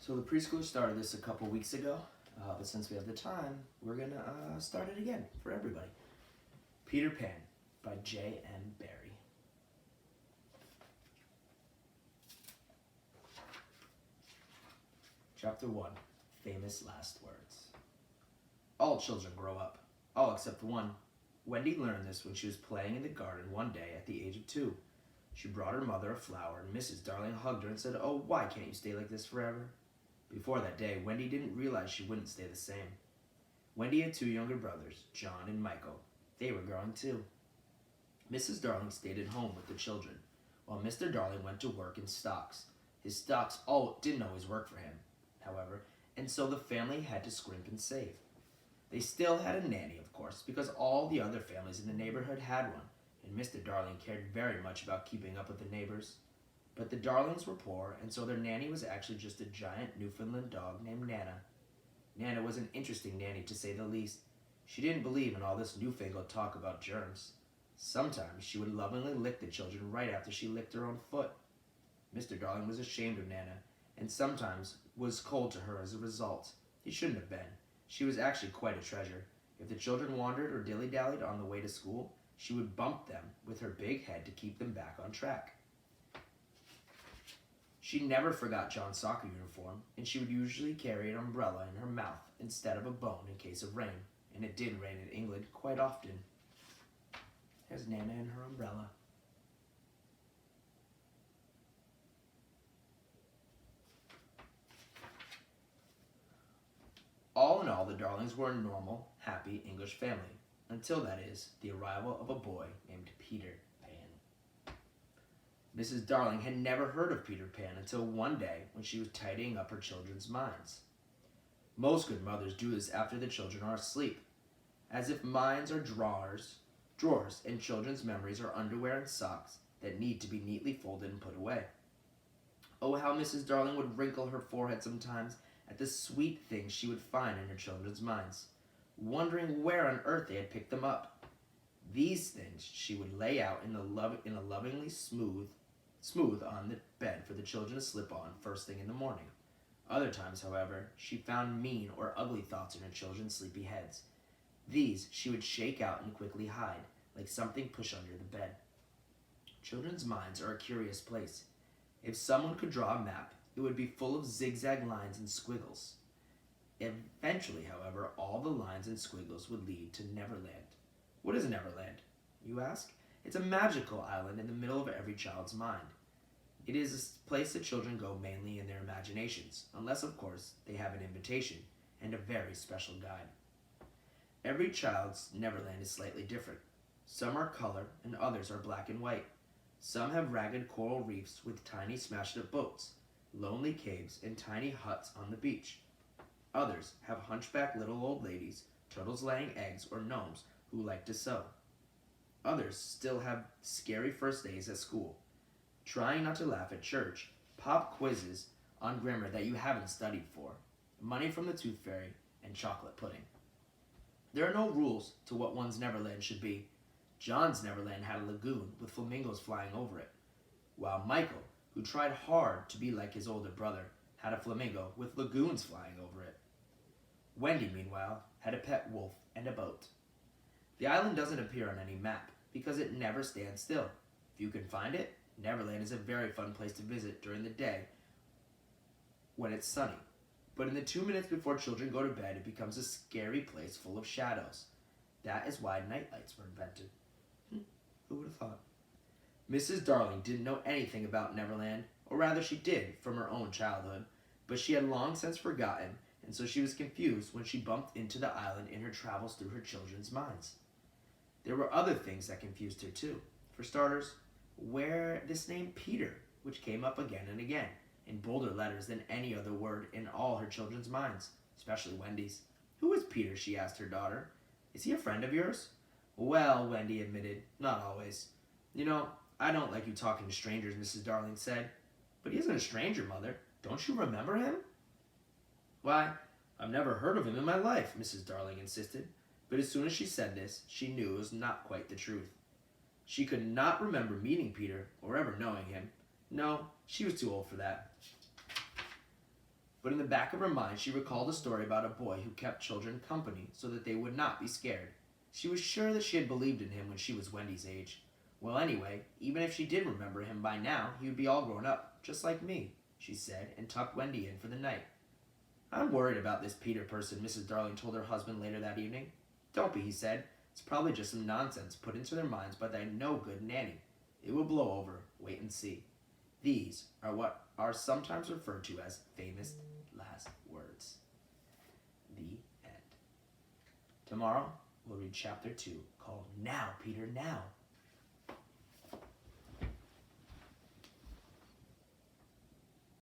So the preschooler started this a couple weeks ago, but since we have the time, we're gonna start it again for everybody. Peter Pan by J.M. Barrie. Chapter 1, Famous Last Words. All children grow up, all except one. Wendy learned this when she was playing in the garden one day at the age of 2. She brought her mother a flower, and Mrs. Darling hugged her and said, "Oh, why can't you stay like this forever?" Before that day, Wendy didn't realize she wouldn't stay the same. Wendy had 2 younger brothers, John and Michael. They were growing too. Mrs. Darling stayed at home with the children, while Mr. Darling went to work in stocks. His stocks didn't always work for him, however, and so the family had to scrimp and save. They still had a nanny, of course, because all the other families in the neighborhood had one, and Mr. Darling cared very much about keeping up with the neighbors. But the Darlings were poor, and so their nanny was actually just a giant Newfoundland dog named Nana. Nana was an interesting nanny, to say the least. She didn't believe in all this newfangled talk about germs. Sometimes she would lovingly lick the children right after she licked her own foot. Mr. Darling was ashamed of Nana, and sometimes was cold to her as a result. He shouldn't have been. She was actually quite a treasure. If the children wandered or dilly-dallied on the way to school, she would bump them with her big head to keep them back on track. She never forgot John's soccer uniform, and she would usually carry an umbrella in her mouth instead of a bone in case of rain, and it did rain in England quite often. There's Nana and her umbrella. All in all, the Darlings were a normal, happy English family, until, that is, the arrival of a boy named Peter Pan. Mrs. Darling had never heard of Peter Pan until one day when she was tidying up her children's minds. Most good mothers do this after the children are asleep, as if minds are drawers, and children's memories are underwear and socks that need to be neatly folded and put away. Oh, how Mrs. Darling would wrinkle her forehead sometimes at the sweet things she would find in her children's minds, wondering where on earth they had picked them up. These things she would lay out in a lovingly smooth on the bed for the children to slip on first thing in the morning. Other times, however, she found mean or ugly thoughts in her children's sleepy heads. These she would shake out and quickly hide, like something pushed under the bed. Children's minds are a curious place. If someone could draw a map, it would be full of zigzag lines and squiggles. Eventually, however, all the lines and squiggles would lead to Neverland. What is Neverland, you ask? It's a magical island in the middle of every child's mind. It is a place that children go mainly in their imaginations, unless, of course, they have an invitation and a very special guide. Every child's Neverland is slightly different. Some are color and others are black and white. Some have ragged coral reefs with tiny smashed-up boats, lonely caves, and tiny huts on the beach. Others have hunchback little old ladies, turtles laying eggs, or gnomes who like to sew. Others still have scary first days at school, trying not to laugh at church, pop quizzes on grammar that you haven't studied for, money from the tooth fairy, and chocolate pudding. There are no rules to what one's Neverland should be. John's Neverland had a lagoon with flamingos flying over it, while Michael, who tried hard to be like his older brother, had a flamingo with lagoons flying over it. Wendy, meanwhile, had a pet wolf and a boat. The island doesn't appear on any map because it never stands still. If you can find it, Neverland is a very fun place to visit during the day when it's sunny. But in the 2 minutes before children go to bed, it becomes a scary place full of shadows. That is why nightlights were invented. Who would have thought? Mrs. Darling didn't know anything about Neverland, or rather she did from her own childhood, but she had long since forgotten, and so she was confused when she bumped into the island in her travels through her children's minds. There were other things that confused her too. For starters, where this name Peter, which came up again and again, in bolder letters than any other word in all her children's minds, especially Wendy's. Who is Peter, she asked her daughter. Is he a friend of yours? Well, Wendy admitted, not always. You know, I don't like you talking to strangers, Mrs. Darling said. But he isn't a stranger, Mother. Don't you remember him? Why, I've never heard of him in my life, Mrs. Darling insisted. But as soon as she said this, she knew it was not quite the truth. She could not remember meeting Peter or ever knowing him. No, she was too old for that. But in the back of her mind, she recalled a story about a boy who kept children company so that they would not be scared. She was sure that she had believed in him when she was Wendy's age. Well, anyway, even if she did remember him by now, he would be all grown up, just like me, she said, and tucked Wendy in for the night. I'm worried about this Peter person, Mrs. Darling told her husband later that evening. Don't be, he said. It's probably just some nonsense put into their minds by that no-good nanny. It will blow over. Wait and see. These are what are sometimes referred to as famous last words. The end. Tomorrow, we'll read chapter 2, called Now, Peter, Now.